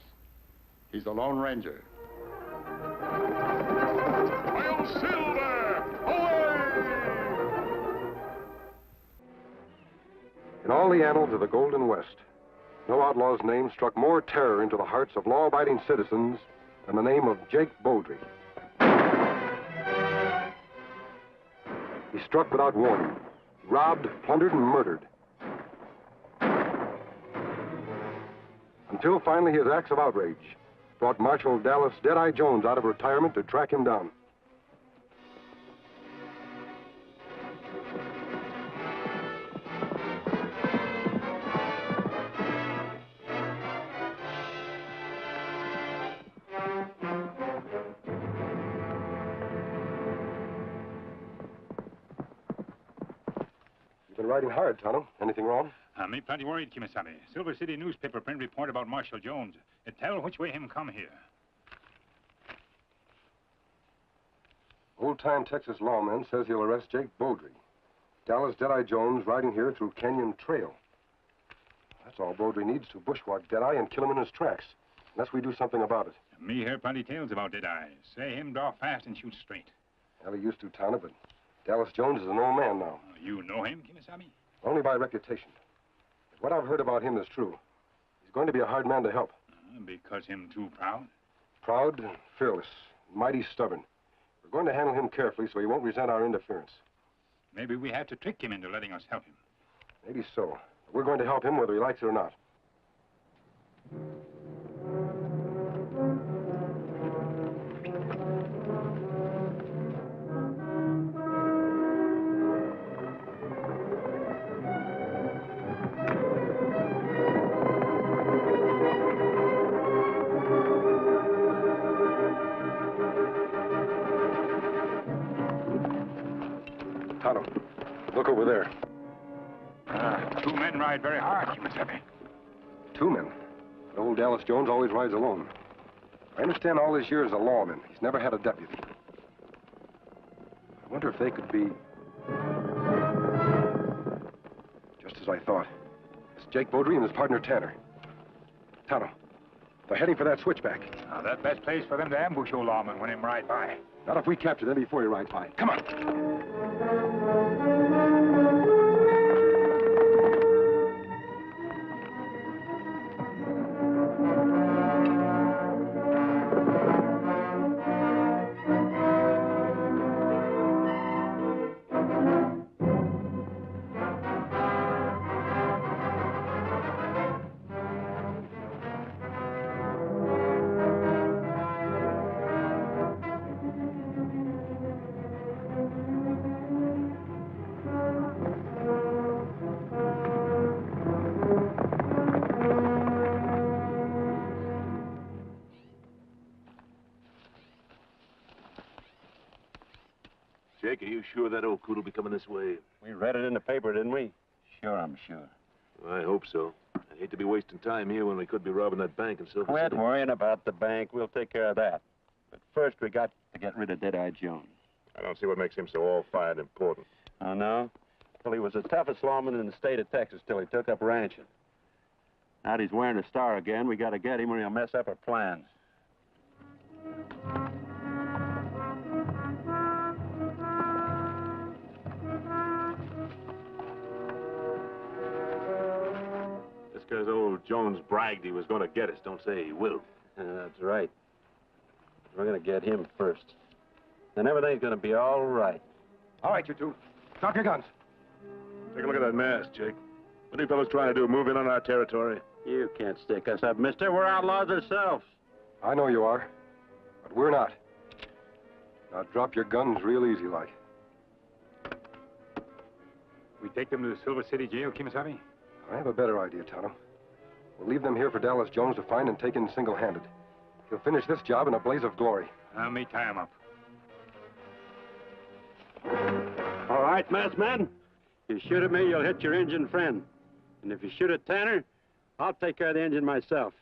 He's the Lone Ranger. I'll Silver! Away! In all the annals of the Golden West, no outlaw's name struck more terror into the hearts of law-abiding citizens than the name of Jake Beaudry. He struck without warning, robbed, plundered, and murdered. Until finally his acts of outrage brought Marshal Dallas Deadeye Jones out of retirement to track him down. You've been riding hard, Tonto. Anything wrong? Me plenty worried, Kemo Sabe. Silver City newspaper print report about Marshal Jones. It tell which way him come here. Old-time Texas lawman says he'll arrest Jake Beaudry. Dallas Deadeye Jones riding here through Canyon Trail. That's all Beaudry needs to bushwhack Deadeye and kill him in his tracks. Unless we do something about it. Me hear plenty tales about Deadeye. Say him draw fast and shoot straight. Well, he used to, Tonto, but Dallas Jones is an old man now. You know him, Kemo Sabe? Only by reputation. If what I've heard about him is true, he's going to be a hard man to help. Because him too proud? Proud, fearless, mighty stubborn. We're going to handle him carefully so he won't resent our interference. Maybe we have to trick him into letting us help him. Maybe so. But we're going to help him whether he likes it or not. Tonto, look over there. Two men ride very hard, Kemo Sabe. 2 men. But old Dallas Jones always rides alone. I understand all his years as a lawman. He's never had a deputy. I wonder if they could be... Just as I thought. It's Jake Beaudry and his partner Tanner. Tonto, they're heading for that switchback. Now, that best place for them to ambush old lawman when him ride by. Not if we capture them before he rides by. Come on. Jake, are you sure that old coot will be coming this way? We read it in the paper, didn't we? Sure, I'm sure. I hope so. I hate to be wasting time here when we could be robbing that bank in Silver Quit City. worrying about the bank. We'll take care of that. But first, we got to get rid of Dead-Eye Jones. I don't see what makes him so all-fired important. Oh, no? Well, he was the toughest lawman in the state of Texas till he took up ranching. Now that he's wearing a star again, we got to get him or he'll mess up our plans. Just because old Jones bragged he was going to get us, don't say he will. That's right. We're going to get him first. Then everything's going to be all right. All right, you two. Drop your guns. Take a look at that mask, Jake. What are you fellows trying to do, move in on our territory? You can't stick us up, mister. We're outlaws ourselves. I know you are, but we're not. Now drop your guns real easy like. We take them to the Silver City jail, Kemo Sabe? I have a better idea, Tonto. We'll leave them here for Dallas Jones to find and take in single-handed. He'll finish this job in a blaze of glory. Now, me tie him up. All right, masked man. You shoot at me, you'll hit your Indian friend. And if you shoot at Tanner, I'll take care of the engine myself.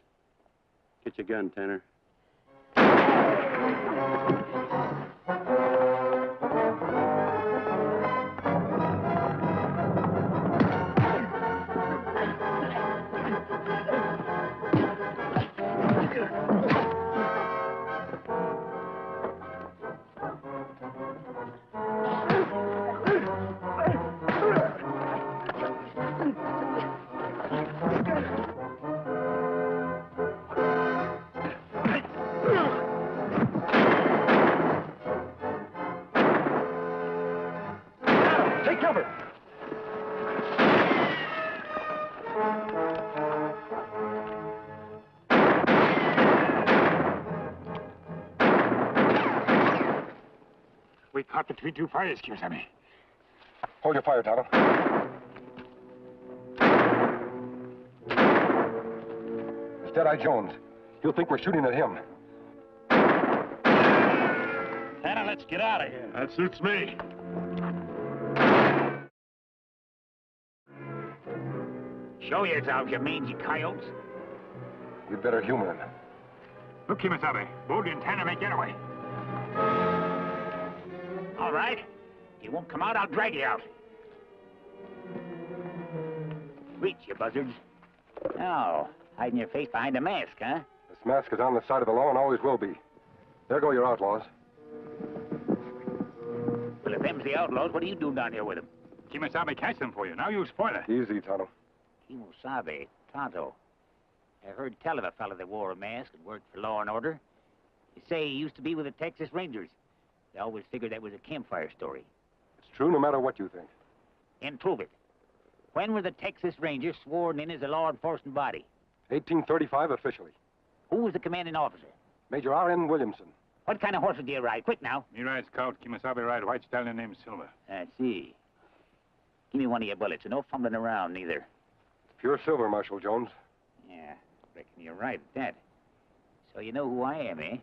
Get your gun, Tanner. Take cover! We caught between two fires, Kemo Sabe. Hold your fire, Tonto. It's Dead-Eye Jones. He'll think we're shooting at him. Tanner, let's get out of here. That suits me. Show yourselves, you mangy coyotes. We'd better humor him. Look, Kemo Sabe. Bodie and Tanner make getaway. All right. If you won't come out, I'll drag you out. Reach, you buzzards. Oh, hiding your face behind a mask, huh? This mask is on the side of the law and always will be. There go your outlaws. Well, if them's the outlaws, what are you doing down here with them? Kemo Sabe catch them for you. Now you spoil it. Easy, Tonto. Kemo Sabe, Tonto. I heard tell of a fella that wore a mask and worked for law and order. They say he used to be with the Texas Rangers. They always figured that was a campfire story. It's true no matter what you think. And prove it. When were the Texas Rangers sworn in as a law enforcement body? 1835 officially. Who was the commanding officer? Major R.N. Williamson. What kind of horses do you ride? Quick now. Me ride Scout. Kemo Sabe ride white stallion named Silver. I see. Give me one of your bullets and no fumbling around, neither. Pure silver, Marshal Jones. Yeah, reckon you're right at that. So you know who I am, eh?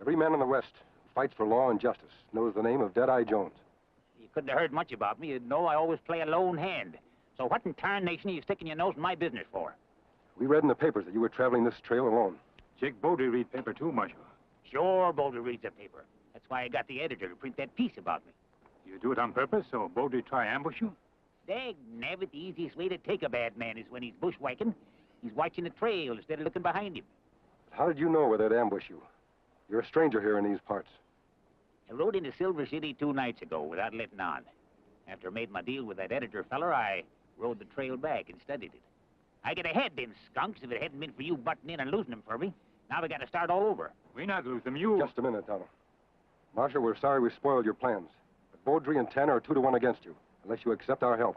Every man in the West who fights for law and justice knows the name of Dead-Eye Jones. You couldn't have heard much about me. You'd know I always play a lone hand. So what in tarnation are you sticking your nose in my business for? We read in the papers that you were traveling this trail alone. Jake Bodie read paper too, Marshal. Sure, Boulder reads the paper. That's why I got the editor to print that piece about me. You do it on purpose, so Bodie try ambush you? Dag nabbit, the easiest way to take a bad man is when he's bushwhacking. He's watching the trail instead of looking behind him. How did you know where they'd ambush you? You're a stranger here in these parts. I rode into Silver City 2 nights ago without letting on. After I made my deal with that editor feller, I rode the trail back and studied it. I could have had them skunks if it hadn't been for you butting in and losing them for me. Now we got to start all over. We not lose them, you... Just a minute, Tonto. Marshal, we're sorry we spoiled your plans. But Beaudry and Tanner are 2-to-1 against you, unless you accept our help.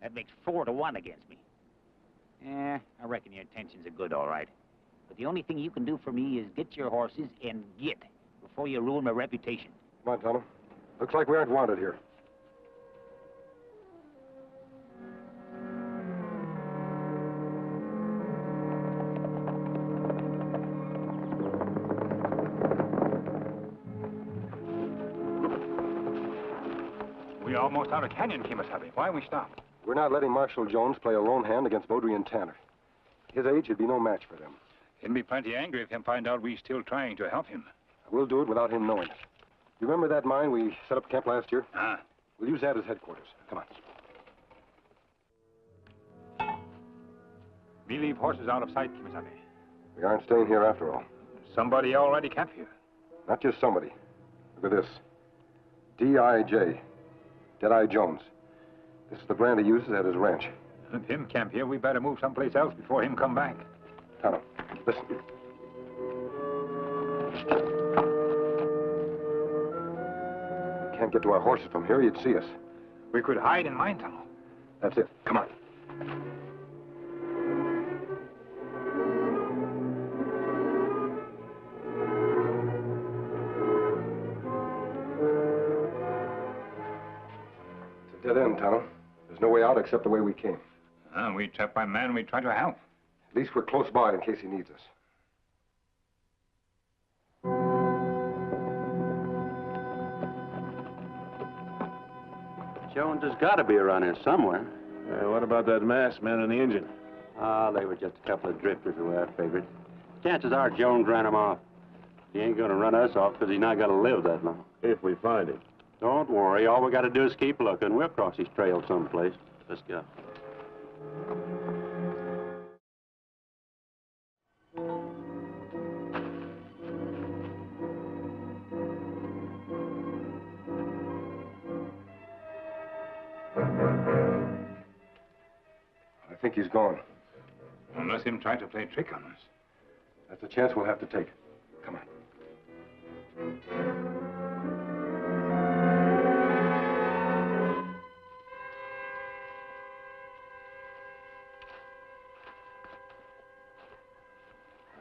That makes 4-to-1 against me. I reckon your intentions are good, all right. But the only thing you can do for me is get your horses and get before you ruin my reputation. Come on, Tonto. Looks like we aren't wanted here. We're almost out of canyon, Kemo Sabe. Why we stop? We're not letting Marshal Jones play a lone hand against Beaudry and Tanner. His age would be no match for them. He'll be plenty angry if him find out we're still trying to help him. We'll do it without him knowing it. You remember that mine we set up camp last year? Ah. We'll use that as headquarters. Come on. We leave horses out of sight, Kemo Sabe. We aren't staying here after all. Somebody already camped here. Not just somebody. Look at this. D.I.J. Deadeye Jones. This is the brand he uses at his ranch. If him camp here, we better move someplace else before him come back. Tonto, listen. We can't get to our horses from here. He'd see us. We could hide in mine tunnel. That's it. Come on. It's a dead end, Tonto. There's no way out except the way we came. We trapped by man, we try to help. At least we're close by in case he needs us. Jones has got to be around here somewhere. What about that masked man and the engine? Ah, they were just a couple of drifters the way I figured. Chances are Jones ran him off. He ain't going to run us off because he's not got to live that long. If we find him. Don't worry. All we got to do is keep looking. We'll cross his trail someplace. Let's go. I think he's gone. Unless him try to play a trick on us. That's a chance we'll have to take. Come on.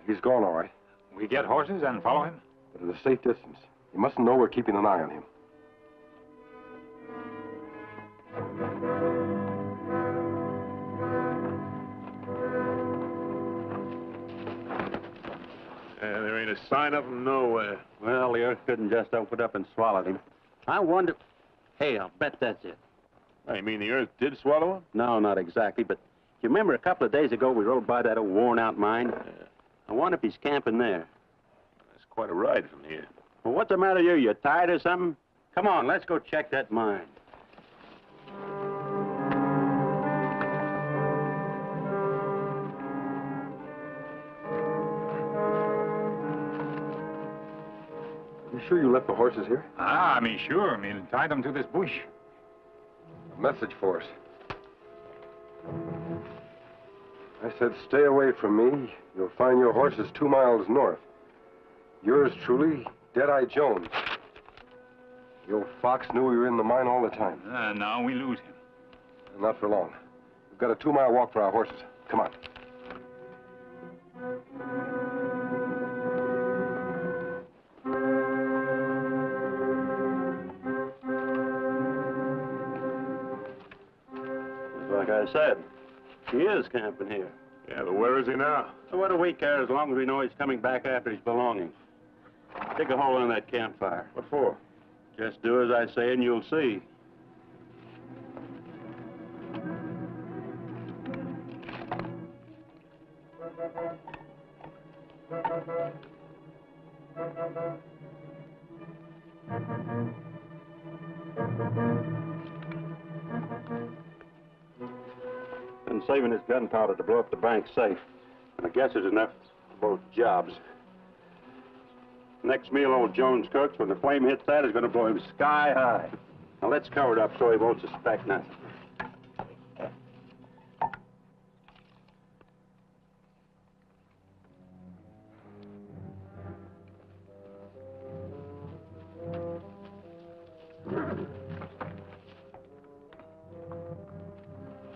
He's gone, all right. We get horses and follow him? But at a safe distance. He mustn't know we're keeping an eye on him. There ain't a sign of him nowhere. Well, the earth couldn't just open up and swallow him. I wonder... Hey, I'll bet that's it. You mean the earth did swallow him? No, not exactly, but you remember a couple of days ago we rode by that old worn-out mine? I wonder if he's camping there. That's quite a ride from here. Well, what's the matter with you? You tired or something? Come on, let's go check that mine. You sure you left the horses here? Ah, me sure. Me tie them to this bush. A message for us. I said, stay away from me. You'll find your horses 2 miles north. Yours truly, Deadeye Jones. The old fox knew we were in the mine all the time. Now we lose him. Not for long. We've got a 2-mile walk for our horses. Come on. Like I said, he is camping here. Yeah, but where is he now? So what do we care as long as we know he's coming back after his belongings? Dig a hole in that campfire. What for? Just do as I say and you'll see. Been saving his gunpowder to blow up the bank safe. And I guess there's enough for both jobs. Next meal old Jones cooks, when the flame hits that, is going to blow him sky high. Now let's cover it up so he won't suspect nothing.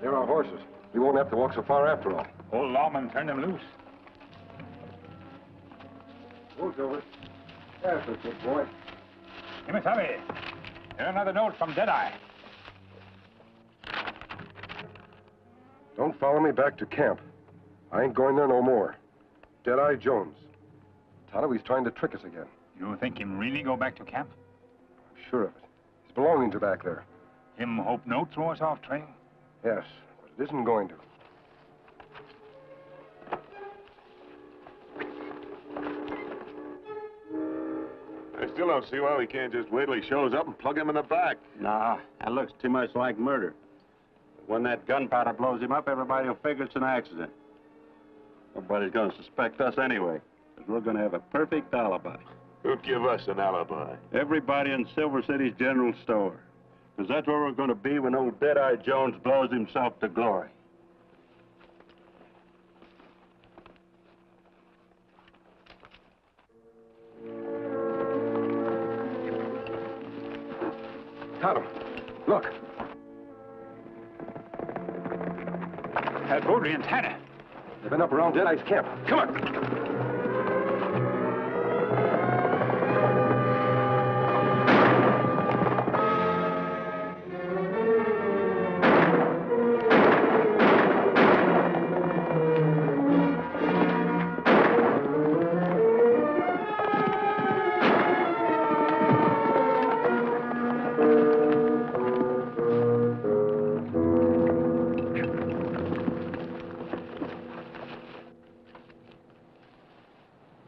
They're our horses. We won't have to walk so far after all. Old lawman, turn them loose. Move over. That's a good boy. Kemo Sabe, here's another note from Deadeye. Don't follow me back to camp. I ain't going there no more. Deadeye Jones. Tonto, he's trying to trick us again. You think him really go back to camp? I'm sure of it. His belongings are back there. Him hope no throw us off trail? Yes, but it isn't going to. I still don't see why we can't just wait till he shows up and plug him in the back. Nah, that looks too much like murder. When that gunpowder blows him up, everybody will figure it's an accident. Nobody's going to suspect us anyway, because we're going to have a perfect alibi. Who'd give us an alibi? Everybody in Silver City's general store. Because that's where we're going to be when old Dead-Eye Jones blows himself to glory. Tonto, look. Beaudry and Tanner. They've been up around Deadeye's camp. Come on.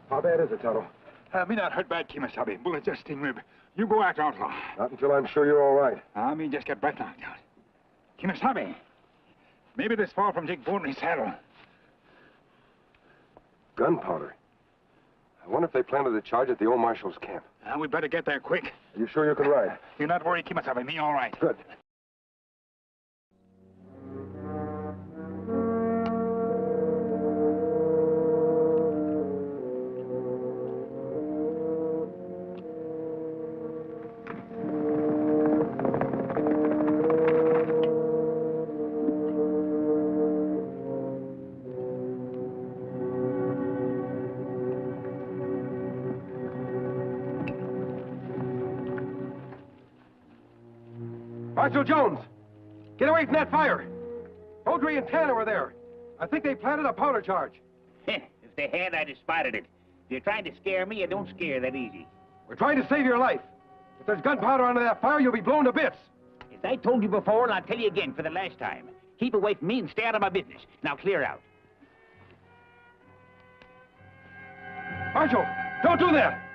How bad is it, Tonto? Me not hurt bad, Kemo Sabe. Bullet just sting rib. You go act, outlaw. Not until I'm sure you're all right. Me just get breath knocked out. Kemo Sabe, maybe this fall from Jake Beaudry's saddle. Gunpowder. I wonder if they planted the charge at the old marshal's camp. We better get there quick. Are you sure you can ride? You not worry, Kemo Sabe. Me all right. Good. Marshal Jones, get away from that fire. Beaudry and Tanner were there. I think they planted a powder charge. If they had, I'd have spotted it. If you're trying to scare me, you don't scare that easy. We're trying to save your life. If there's gunpowder under that fire, you'll be blown to bits. As I told you before, and I'll tell you again for the last time, keep away from me and stay out of my business. Now clear out. Marshal, don't do that!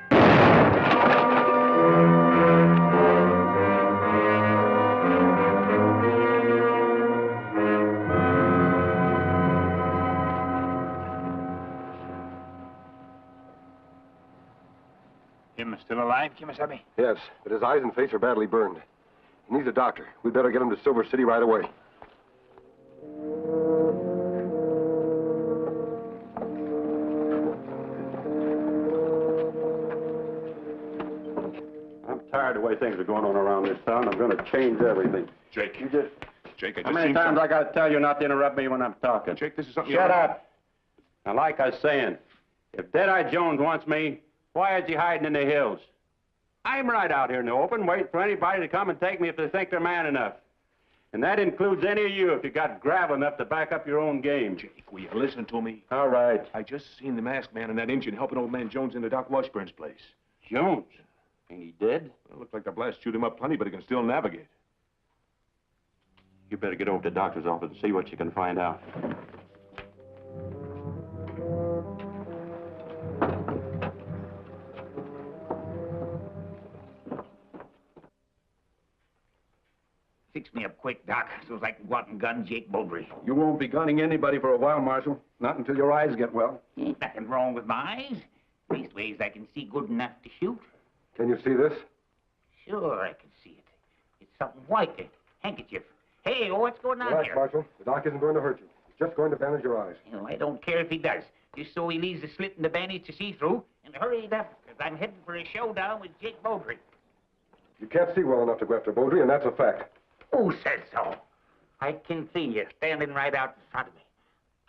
Him still alive, Kemo Sabe? Yes, but his eyes and face are badly burned. He needs a doctor. We'd better get him to Silver City right away. I'm tired of the way things are going on around this town. I'm going to change everything. Jake. You just... Jake, I just How many times I got to tell you not to interrupt me when I'm talking? Jake, this is something... Shut up! Now, like I was saying, if Dead-Eye Jones wants me, why is he hiding in the hills? I'm right out here in the open, waiting for anybody to come and take me if they think they're man enough. And that includes any of you if you got gravel enough to back up your own game. Jake, will you listen to me? All right. I just seen the masked man and that Injun helping old man Jones into Doc Washburn's place. Jones? Ain't he dead? Well, looks like the blast chewed him up plenty, but he can still navigate. You better get over to the doctor's office and see what you can find out. Fix me up quick, Doc, so I can go out and gun Jake Beaudry. You won't be gunning anybody for a while, Marshal. Not until your eyes get well. Ain't nothing wrong with my eyes. Leastways, I can see good enough to shoot. Can you see this? Sure, I can see it. It's something white, a handkerchief. Hey, what's going on Relax, here? Marshal. The doc isn't going to hurt you. He's just going to bandage your eyes. You know, I don't care if he does. Just so he leaves a slit in the bandage to see through. And hurry it up, because I'm heading for a showdown with Jake Beaudry. You can't see well enough to go after Beaudry, and that's a fact. Who says so? I can see you standing right out in front of me,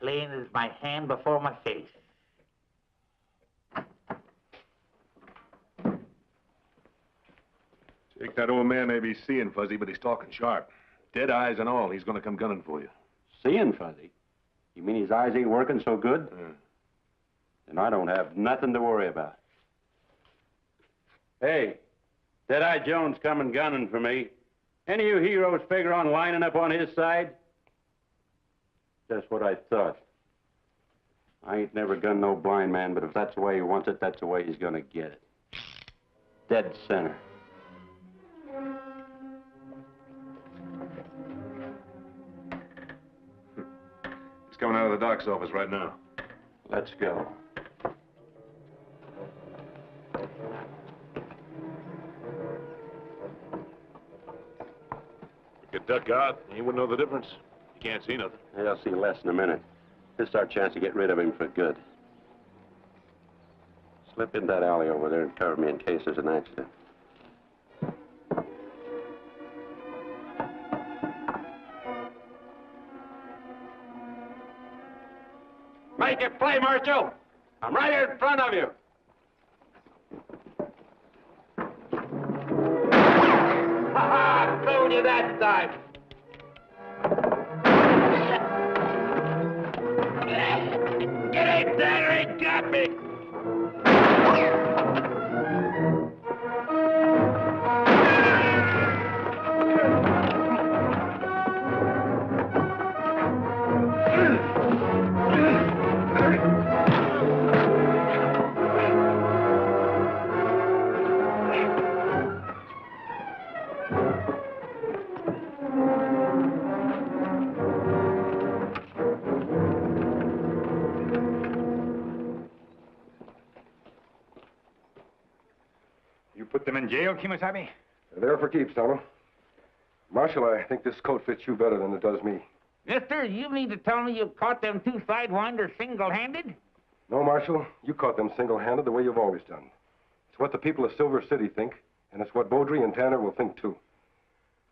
plain as my hand before my face. Jake, that old man may be seeing fuzzy, but he's talking sharp. Dead eyes and all, he's going to come gunning for you. Seeing fuzzy? You mean his eyes ain't working so good? Yeah. Then I don't have nothing to worry about. Hey, Dead-Eye Jones coming gunning for me. Any of you heroes figure on lining up on his side? Just what I thought. I ain't never gunned no blind man, but if that's the way he wants it, that's the way he's gonna get it. Dead center. He's coming out of the doc's office right now. Let's go. We could duck out, and you wouldn't know the difference. You can't see nothing. Yeah, I'll see less in a minute. This is our chance to get rid of him for good. Slip in that alley over there and cover me in case there's an accident. Make it play, Marshal! I'm right here in front of you! Ha-ha! Fooled you that time! Get in there, he got me! Put them in jail, Kemo Sabe? They're there for keeps, Tonto. Marshal, I think this coat fits you better than it does me. Mister, you mean to tell me you caught them two sidewinders single-handed? No, Marshal, you caught them single-handed the way you've always done. It's what the people of Silver City think, and it's what Beaudry and Tanner will think, too.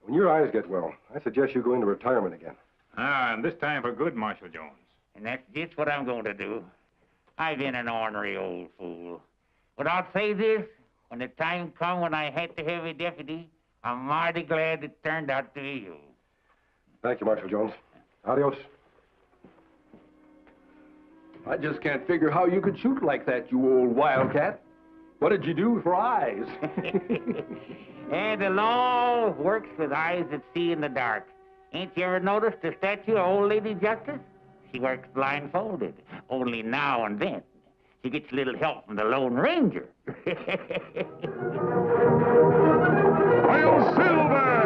When your eyes get well, I suggest you go into retirement again. Ah, and this time for good, Marshal Jones. And that's just what I'm going to do. I've been an ornery old fool. But I'll say this, when the time come when I had to have a deputy, I'm mighty glad it turned out to be you. Thank you, Marshal Jones. Adios. I just can't figure how you could shoot like that, you old wildcat. What did you do for eyes? And the law works with eyes that see in the dark. Ain't you ever noticed the statue of Old Lady Justice? She works blindfolded, only now and then. She gets a little help from the Lone Ranger. I'll Silver!